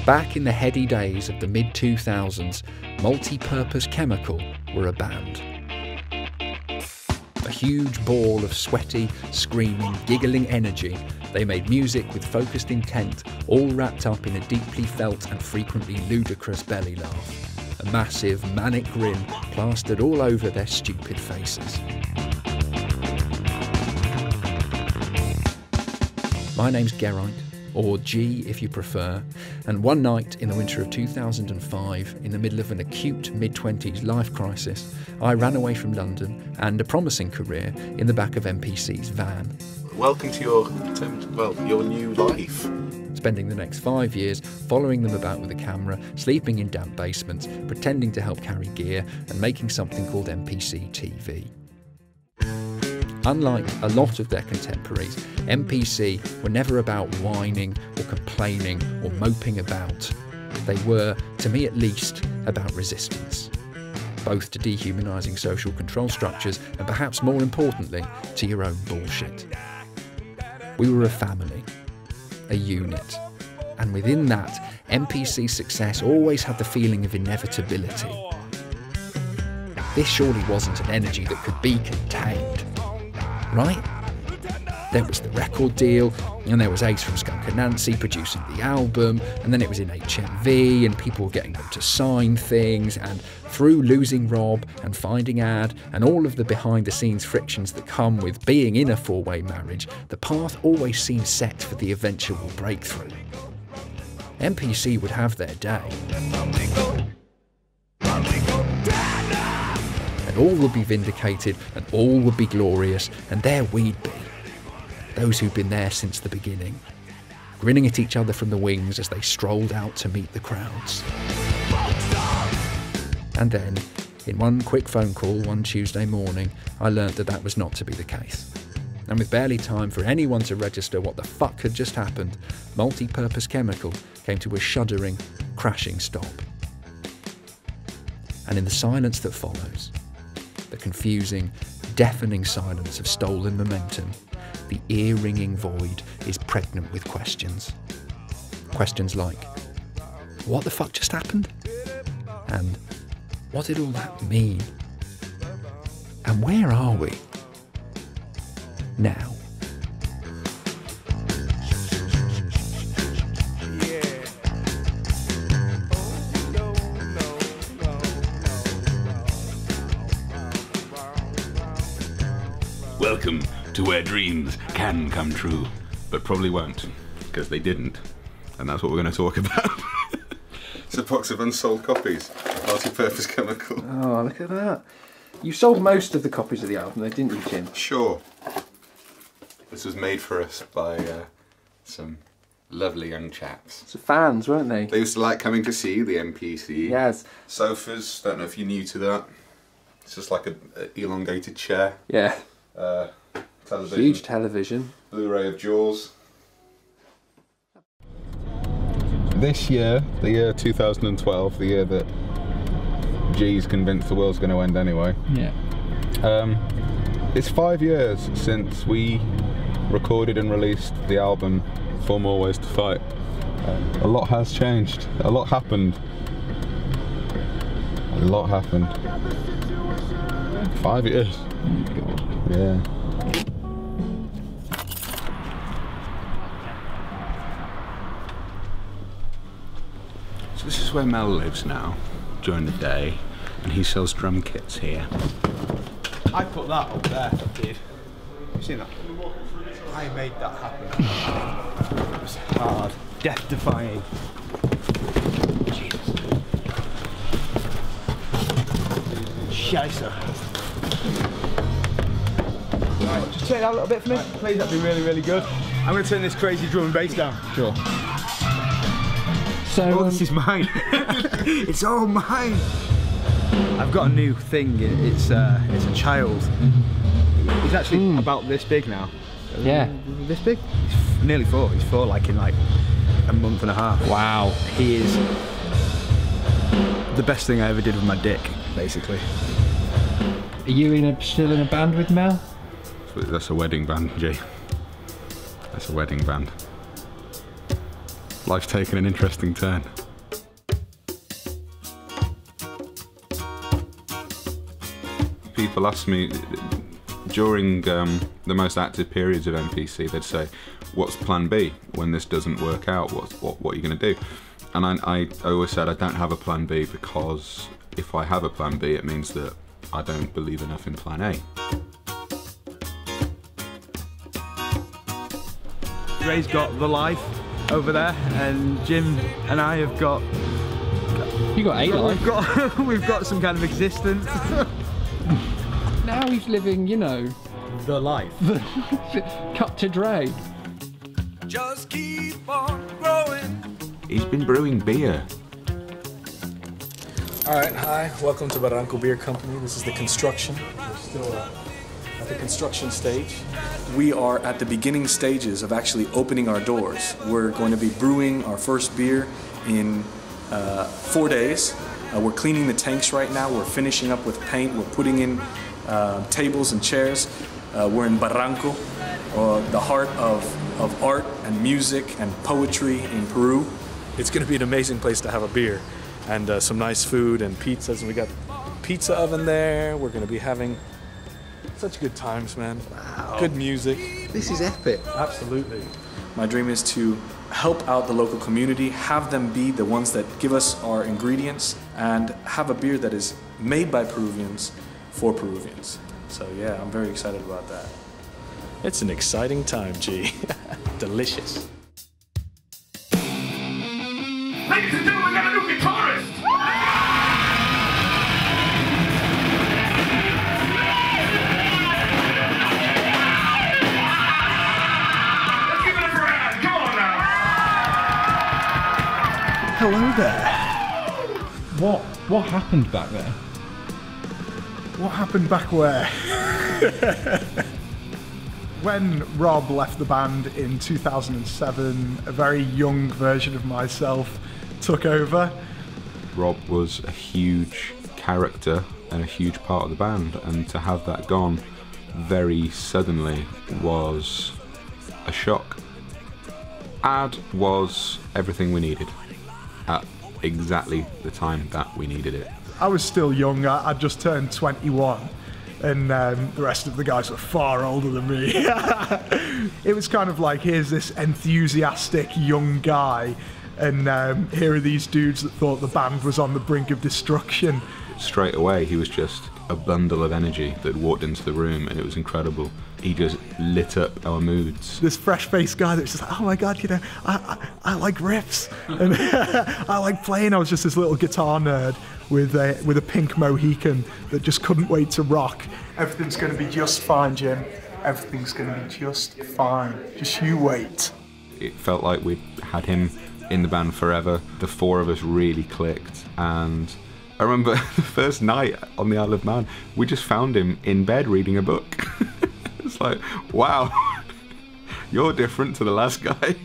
Back in the heady days of the mid-2000s, Multi-Purpose Chemical were a band. A huge ball of sweaty, screaming, giggling energy, they made music with focused intent, all wrapped up in a deeply felt and frequently ludicrous belly laugh. A massive, manic grin plastered all over their stupid faces. My name's Geraint, or G if you prefer, and one night in the winter of 2005, in the middle of an acute mid-20s life crisis, I ran away from London and a promising career in the back of MPC's van. Welcome to your new life. Spending the next 5 years following them about with a camera, sleeping in damp basements, pretending to help carry gear, and making something called MPCTV. Unlike a lot of their contemporaries, MPC were never about whining or complaining or moping about. They were, to me at least, about resistance. Both to dehumanising social control structures and perhaps more importantly, to your own bullshit. We were a family, a unit, and within that, MPC's success always had the feeling of inevitability. This surely wasn't an energy that could be contained. Right? There was the record deal, and there was Ace from Skunk Anansie producing the album, and then it was in HMV, and people were getting them to sign things, and through losing Rob and finding Ad, and all of the behind-the-scenes frictions that come with being in a four-way marriage, the path always seemed set for the eventual breakthrough. MPC would have their day. All would be vindicated and all would be glorious, and there we'd be. Those who'd been there since the beginning, grinning at each other from the wings as they strolled out to meet the crowds. And then, in one quick phone call one Tuesday morning, I learnt that that was not to be the case. And with barely time for anyone to register what the fuck had just happened, Multi-Purpose Chemical came to a shuddering, crashing stop. And in the silence that follows, the confusing, deafening silence of stolen momentum, the ear-ringing void is pregnant with questions. Questions like, what the fuck just happened? And what did all that mean? And where are we now? Welcome to where dreams can come true, but probably won't, because they didn't. And that's what we're going to talk about. It's a box of unsold copies of Multi-Purpose Chemical. Oh, look at that. You sold most of the copies of the album, though, didn't you, Jim? Sure. This was made for us by some lovely young chaps. So fans, weren't they? They used to like coming to see the MPC. Yes. Sofas, don't know if you're new to that. It's just like an elongated chair. Yeah. Television. Huge television. Blu-ray of Jaws. This year, the year 2012, the year that G's convinced the world's going to end anyway. Yeah. It's 5 years since we recorded and released the album 4 More Ways to Fight. A lot has changed. A lot happened. A lot happened. 5 years. Oh God. Yeah. So this is where Mel lives now, during the day, and he sells drum kits here. I put that up there, dude. You seen that? I made that happen. It was hard, death-defying. Jesus. Scheisse. Right, just turn it down a little bit for me, please. That'd be really, really good. I'm going to turn this crazy drum and bass down. Sure. So, this is mine. It's all mine. I've got a new thing. It's a child. He's actually about this big now. Yeah. This big? He's nearly 4. He's 4 like in like a month and a half. wow. He is the best thing I ever did with my dick, basically. Are you still in a band with Mel? That's a wedding band, Jay. That's a wedding band. Life's taken an interesting turn. People ask me during the most active periods of MPC, they'd say, what's plan B when this doesn't work out? What are you going to do? And I always said I don't have a plan B, because if I have a plan B, it means that I don't believe enough in plan A. Ray's got the life over there, and Jim and I have got... You got a life. We've got some kind of existence. Now he's living, you know, The life. cut to Dre. Just keep on growing. He's been brewing beer. Alright, hi, welcome to Barranco Beer Company. This is the construction. We're still at the construction stage. We are at the beginning stages of actually opening our doors. We're going to be brewing our first beer in 4 days. We're cleaning the tanks right now. We're finishing up with paint. We're putting in tables and chairs. We're in Barranco, the heart of art and music and poetry in Peru. It's going to be an amazing place to have a beer, and some nice food and pizzas. And we got pizza oven there. We're going to be having such good times, man. Wow. Good music. This is epic. Absolutely. My dream is to help out the local community, have them be the ones that give us our ingredients, and have a beer that is made by Peruvians for Peruvians. So yeah, I'm very excited about that. It's an exciting time, G. Delicious. Ladies and gentlemen, we got a new guitarist. Let's give it up for Ad. Come on now. Hello there. What happened back there? What happened back where? When Rob left the band in 2007, a very young version of myself took over. Rob was a huge character and a huge part of the band, and to have that gone very suddenly was a shock. Ad was everything we needed at exactly the time that we needed it. I was still young, I'd just turned 21, and the rest of the guys were far older than me. It was kind of like, here's this enthusiastic young guy, and here are these dudes that thought the band was on the brink of destruction. Straight away, he was just a bundle of energy that walked into the room, and it was incredible. He just lit up our moods. This fresh-faced guy that was just like, oh my god, you know, I like riffs, and I like playing. I was just this little guitar nerd with a pink Mohican that just couldn't wait to rock. Everything's going to be just fine, Jim. Everything's going to be just fine. Just you wait. It felt like we'd had him in the band forever. The four of us really clicked, and I remember the first night on the Isle of Man, we just found him in bed reading a book. It's like, wow, you're different to the last guy.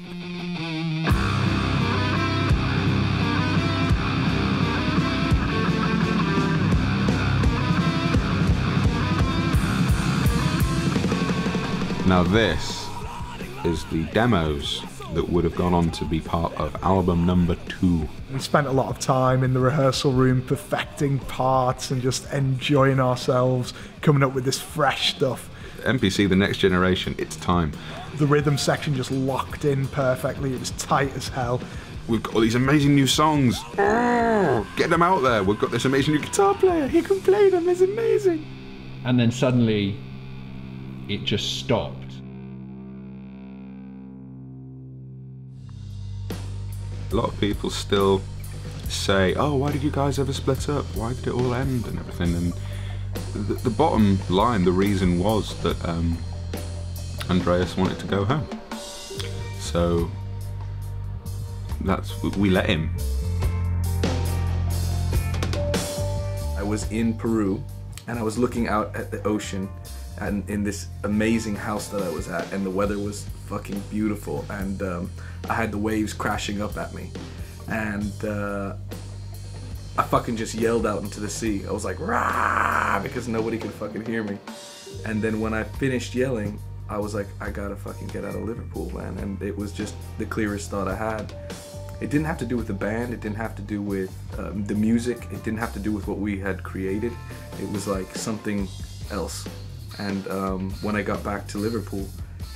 Now this is the demos that would have gone on to be part of album number 2. We spent a lot of time in the rehearsal room perfecting parts and just enjoying ourselves, coming up with this fresh stuff. MPC, the next generation, it's time. The rhythm section just locked in perfectly, it was tight as hell. We've got all these amazing new songs. Get them out there. We've got this amazing new guitar player. He can play them, it's amazing. And then suddenly, it just stopped. A lot of people still say, oh, why did you guys ever split up? Why did it all end and everything? And the bottom line, the reason was that Andreas wanted to go home. So we let him. I was in Peru and I was looking out at the ocean and in this amazing house that I was at, and the weather was fucking beautiful, and I had the waves crashing up at me, and I fucking just yelled out into the sea. I was like, rah, because nobody could fucking hear me. And then when I finished yelling, I was like, I gotta fucking get out of Liverpool, man. And it was just the clearest thought I had. It didn't have to do with the band, it didn't have to do with the music, it didn't have to do with what we had created. It was like something else. And when I got back to Liverpool,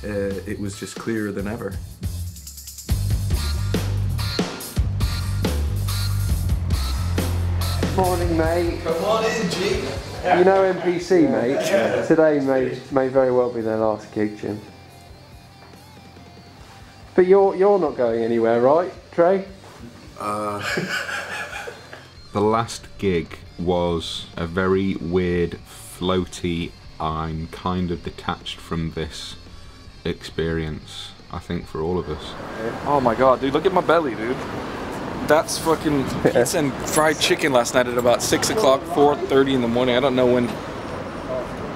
it was just clearer than ever. Morning, mate. Come on in, G. You know MPC, mate. Yeah. Today may very well be their last gig, Jim. But you're not going anywhere, right, Trey? The last gig was a very weird, floaty, I'm kind of detached from this experience, I think, for all of us. Oh my god, dude, look at my belly, dude. That's fucking pizza and fried chicken last night at about 6 o'clock, 4:30 in the morning. I don't know when.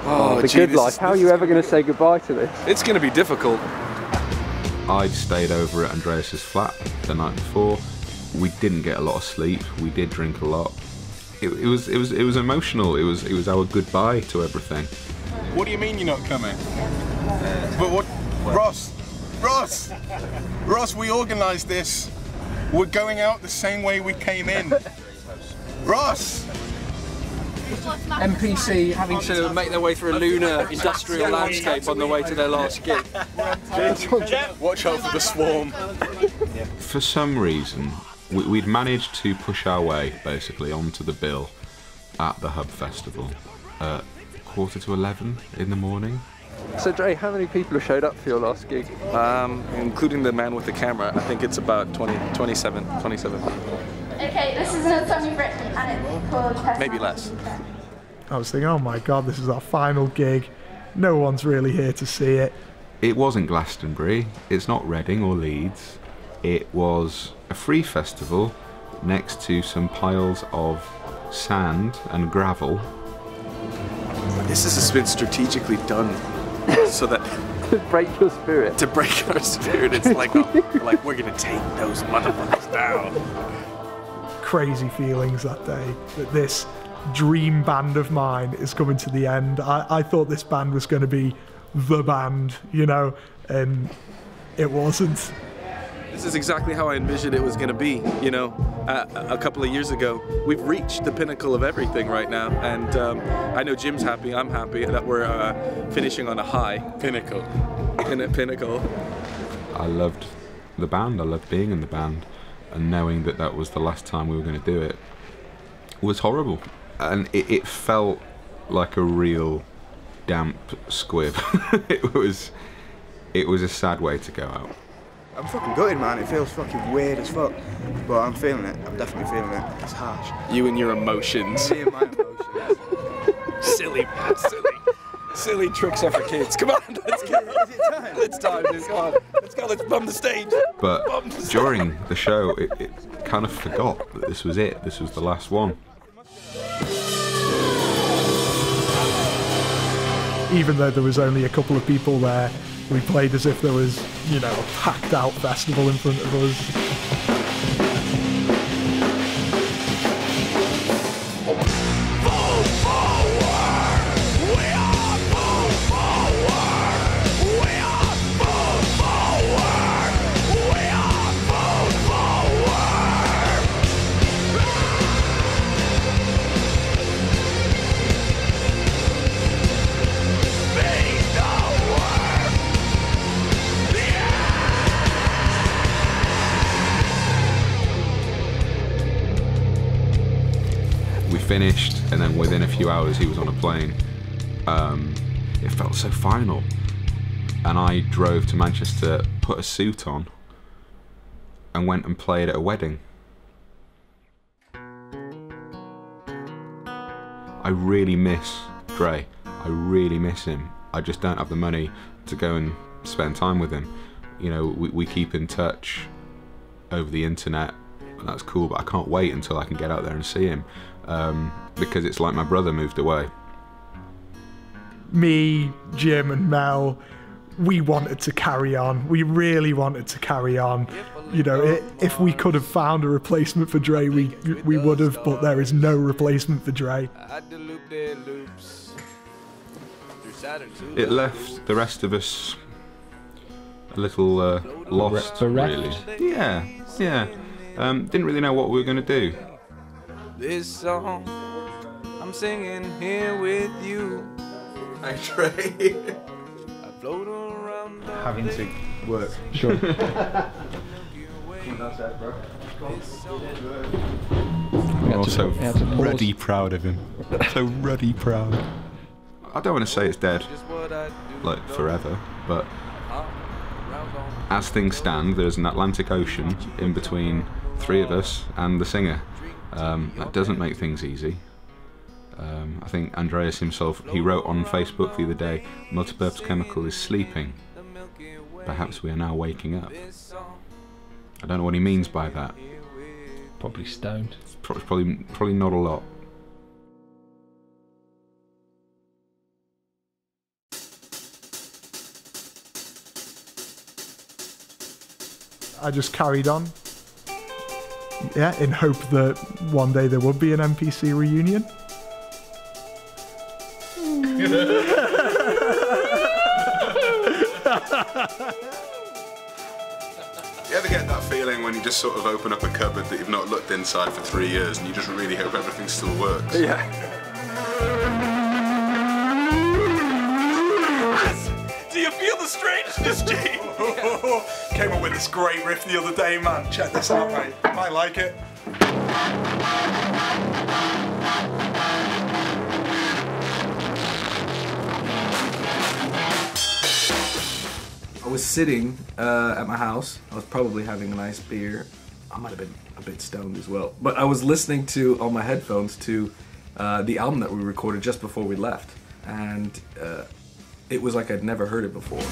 Oh, the good life. How are you ever going to say goodbye to this? It's going to be difficult. I'd stayed over at Andreas's flat the night before. We didn't get a lot of sleep. We did drink a lot. It was emotional. It was our goodbye to everything. What do you mean you're not coming? But what, Ross, we organised this. We're going out the same way we came in. Ross! MPC having to make their way through a lunar industrial landscape on the way to their last gig. Watch out for the swarm. For some reason, we'd managed to push our way, basically, onto the bill at the Hub Festival at 10:45 in the morning. So, Dre, how many people have showed up for your last gig? Including the man with the camera, I think it's about 27. Okay, this is a Tony Britain and it's called Maybe less. I was thinking, oh my god, this is our final gig. No one's really here to see it. It wasn't Glastonbury, it's not Reading or Leeds. It was a free festival next to some piles of sand and gravel. This has been strategically done so that To break your spirit. to break our spirit. It's like, like we're gonna take those motherfuckers down. Crazy feelings that day, that this dream band of mine is coming to the end. I thought this band was going to be the band, you know, and it wasn't. This is exactly how I envisioned it was going to be, you know, a couple of years ago. We've reached the pinnacle of everything right now, and I know Jim's happy, I'm happy that we're finishing on a high. Pinnacle. Pinnacle. I loved the band, I loved being in the band, and knowing that that was the last time we were going to do it was horrible. And it felt like a real damp squib. It was a sad way to go out. I'm fucking gutted, man. It feels fucking weird as fuck. But I'm feeling it. I'm definitely feeling it. It's harsh. You and your emotions. Me and my emotions. Silly tricks are for kids. Come on, let's go. Is it time? It's time, dude. Come on. Let's go, let's bum the stage. But during the show, it kind of forgot that this was it. This was the last one. Even though there was only a couple of people there, we played as if there was, you know, a packed out festival in front of us. Finished, and then within a few hours he was on a plane. It felt so final, and I drove to Manchester, put a suit on, and went and played at a wedding. I really miss Dre. I really miss him. I just don't have the money to go and spend time with him. You know, we keep in touch over the internet, and that's cool, but I can't wait until I can get out there and see him. Because it's like my brother moved away. Me, Jim and Mel, we wanted to carry on. We really wanted to carry on. You know, if we could have found a replacement for Dre, we would have, but there is no replacement for Dre. It left the rest of us a little lost, really. Yeah. Didn't really know what we were going to do. This song I'm singing here with you. I Trey. I float around Having to work. Sure. I'm also ruddy proud of him. So ruddy proud. I don't want to say it's dead, like forever, but as things stand, there's an Atlantic Ocean in between 3 of us and the singer. That doesn't make things easy. I think Andreas himself, he wrote on Facebook the other day, multipurpose chemical is sleeping. Perhaps we are now waking up. I don't know what he means by that. Probably stoned. Probably not a lot. I just carried on. Yeah, in hope that one day there would be an MPC reunion. You ever get that feeling when you just sort of open up a cupboard that you've not looked inside for 3 years and you just really hope everything still works? Yeah. Do you feel the strangeness, G? Came up with this great riff the other day, man. Check this out, mate. I like it. I was sitting at my house. I was probably having a nice beer. I might have been a bit stoned as well. But I was listening to, on my headphones, to the album that we recorded just before we left. And it was like I'd never heard it before.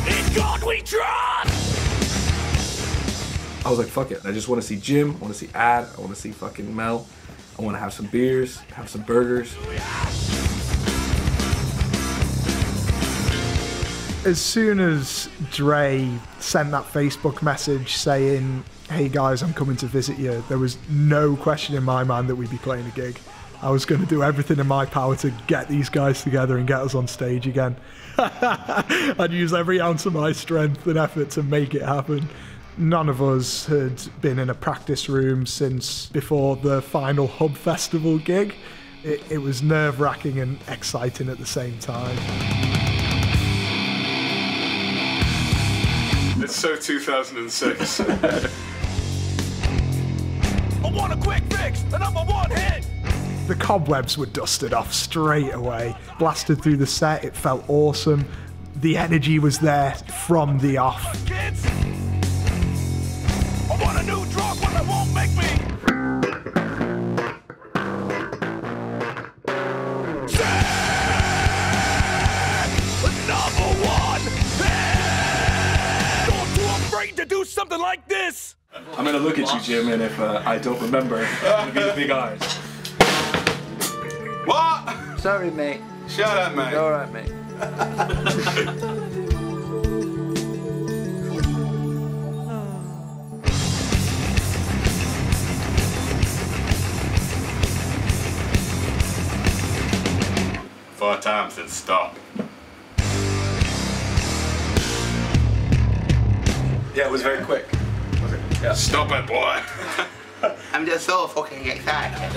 In God we trust! I was like, fuck it. I just want to see Jim. I want to see Ad. I want to see fucking Mel. I want to have some beers, have some burgers. As soon as Dre sent that Facebook message saying, hey guys, I'm coming to visit you, there was no question in my mind that we'd be playing a gig. I was going to do everything in my power to get these guys together and get us on stage again. I'd use every ounce of my strength and effort to make it happen. None of us had been in a practice room since before the final Hub Festival gig. It was nerve-wracking and exciting at the same time. It's so 2006. I want a quick fix, and I'm a one-hit! The cobwebs were dusted off straight away. Blasted through the set, it felt awesome. The energy was there from the off. Kids! I want a new drug, one that won't make me sad! Number one hit! Don't too afraid to do something like this! I'm gonna look at you, Jim, and if I don't remember, it'll be the big eyes. What? Sorry, mate. Shut up, mate. All right, mate. Four times and stop. Yeah, it was very quick. Was it? Yeah. Stop it, boy. I'm just so fucking excited.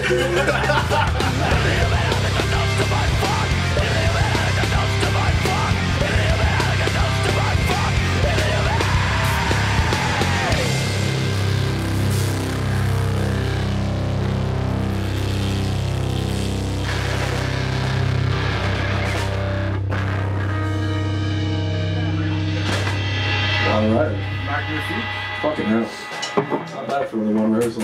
Alright. Magnifique. Fucking hell. Not bad for only one rehearsal.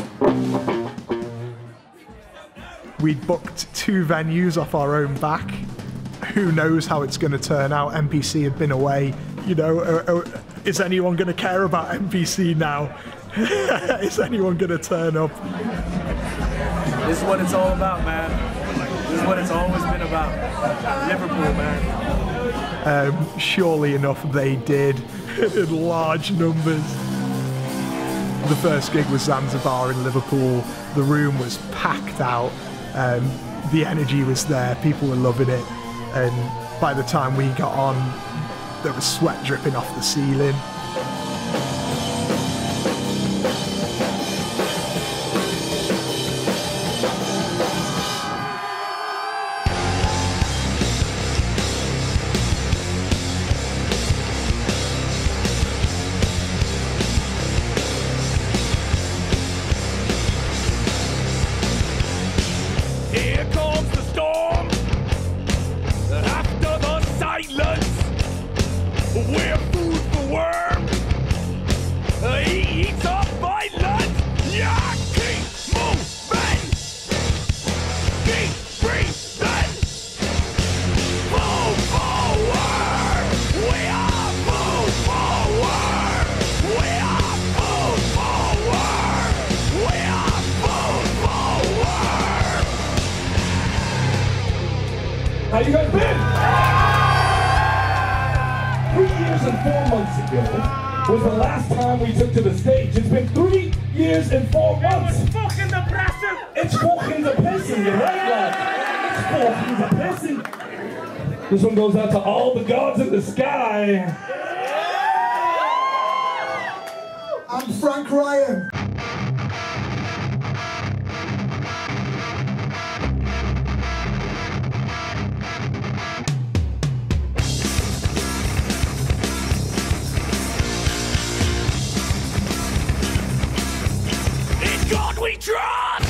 We'd booked 2 venues off our own back. Who knows how it's going to turn out? MPC had been away. You know, is anyone going to care about MPC now? Is anyone going to turn up? This is what it's all about, man. This is what it's always been about. Liverpool, man. Surely enough, they did in large numbers. The first gig was Zanzibar in Liverpool. The room was packed out. The energy was there. People were loving it. And by the time we got on, there was sweat dripping off the ceiling. years and 4 months ago was the last time we took to the stage. It's been 3 years and 4 months. It's fucking depressing. It's fucking depressing, you're right, lad. It's fucking depressing. This one goes out to all the gods in the sky. I'm Frank Ryan. In God we trust!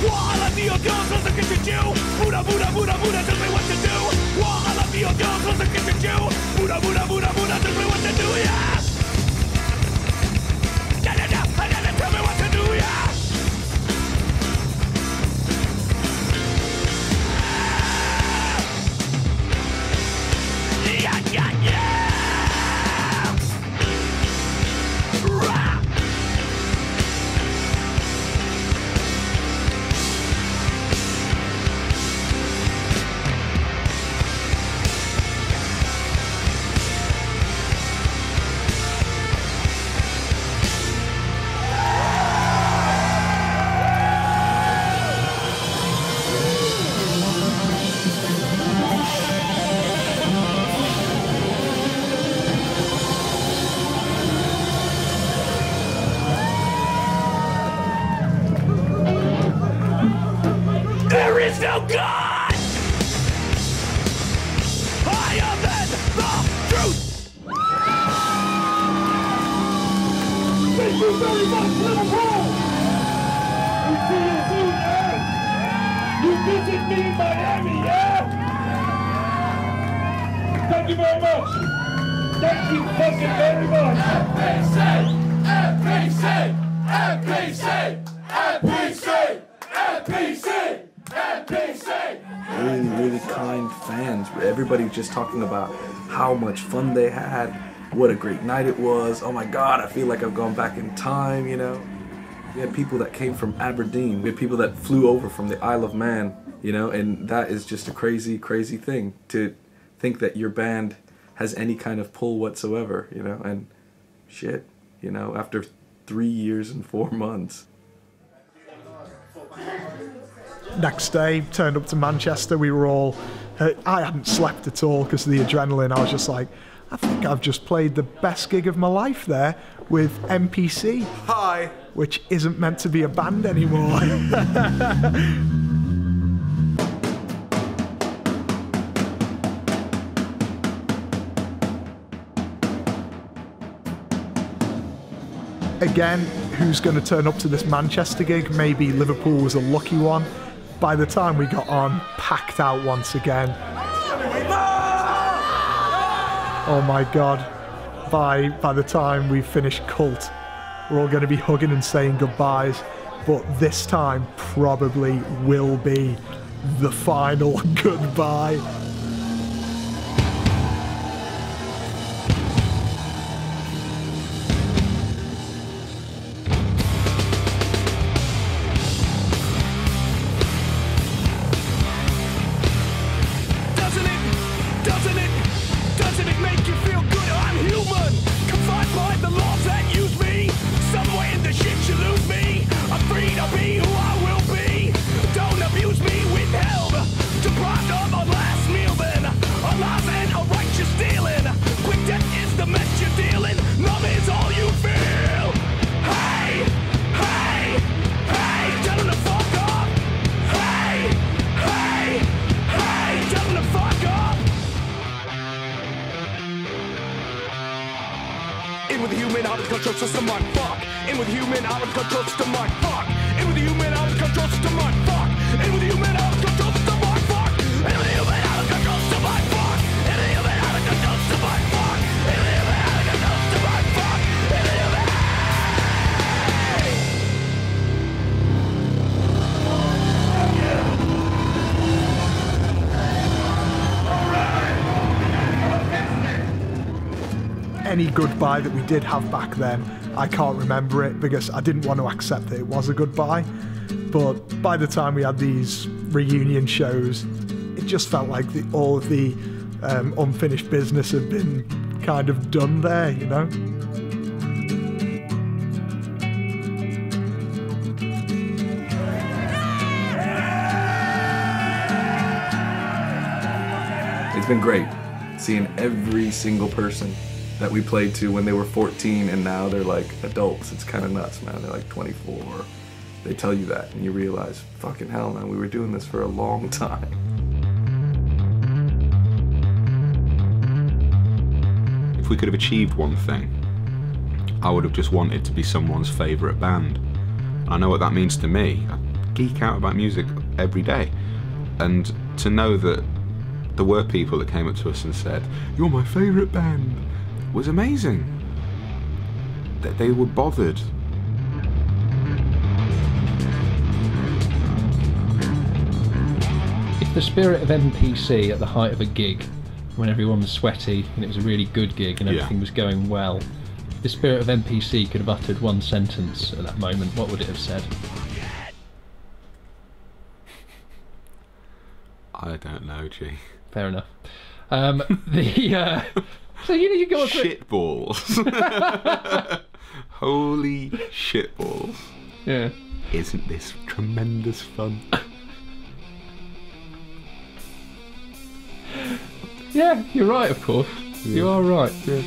Wall of your girls was a good to do. Buddha, Buddha, Buddha, Buddha, tell me what to do. Wall of your girls was a good to do. Buddha, Buddha, Buddha, Buddha, tell me what to do, yeah. Da, da, da, da, da, tell me what to do, yeah. Yeah, yeah, yeah. Rah. There is no God! Higher than the truth! Thank you very much, Liverpool! We see you soon, yeah? You visit me in Miami, yeah? Thank you very much! Thank you fucking very much! MPC! MPC! MPC! MPC! MPC! Really, really kind fans. Everybody just talking about how much fun they had, what a great night it was. Oh my God, I feel like I've gone back in time, you know. We had people that came from Aberdeen. We had people that flew over from the Isle of Man, you know, and that is just a crazy, crazy thing to think that your band has any kind of pull whatsoever, you know, and shit, you know, after 3 years and 4 months. Next day, turned up to Manchester. We were all, I hadn't slept at all because of the adrenaline. I was just like, I think I've just played the best gig of my life there with MPC. Hi. Which isn't meant to be a band anymore. Again, who's going to turn up to this Manchester gig? Maybe Liverpool was a lucky one. By the time we got on, packed out once again. Oh my God. By the time we finished Cult, we're all going to be hugging and saying goodbyes. But this time probably will be the final goodbye. Doesn't it make you feel good? I'm human, confined by the laws that use me. Somewhere in the shit you lose me. I'm free to be who I will be. Don't abuse me with help. Deprived of a last meal then. A lies and a righteous stealing. Quick death is the mess you're dealing. Numb is all you feel. Hey, hey, hey, tell them to fuck off. Hey, hey, hey, tell them to fuck off. In with the human out of control system, mind fuck. In with the human out of control system, mind fuck. In with the human out of control system, mind fuck. In with the human out of control system, mind fuck. In with the human out of control system, mind fuck. In with the human out of control system, mind fuck. In with the human out of control system, mind fuck. In with the human. Any goodbye that we did have back then, I can't remember it because I didn't want to accept that it was a goodbye. But by the time we had these reunion shows, it just felt like all of the unfinished business had been kind of done there, you know? It's been great seeing every single person that we played to when they were 14 and now they're like adults. It's kind of nuts, man. They're like 24. They tell you that and you realize, fucking hell, man, we were doing this for a long time. If we could have achieved one thing, I would have just wanted to be someone's favourite band. I know what that means to me. I geek out about music every day. And to know that there were people that came up to us and said, "You're my favourite band," was amazing. That they were bothered. If the spirit of MPC at the height of a gig, when everyone was sweaty and it was a really good gig and everything was going well, if the spirit of MPC could have uttered one sentence at that moment, what would it have said? I don't know, G. Fair enough. So you go shitballs. Holy shitballs. Yeah. Isn't this tremendous fun? Yeah, you're right, of course. Yeah. You are right. Yeah.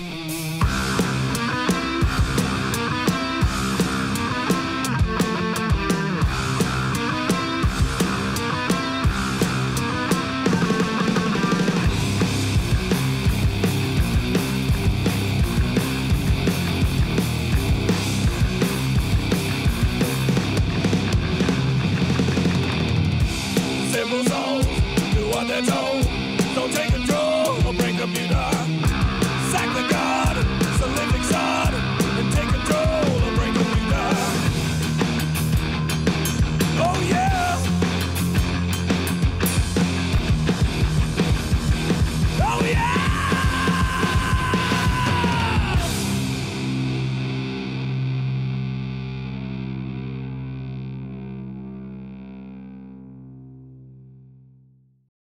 Simple souls do what they're told. Don't take a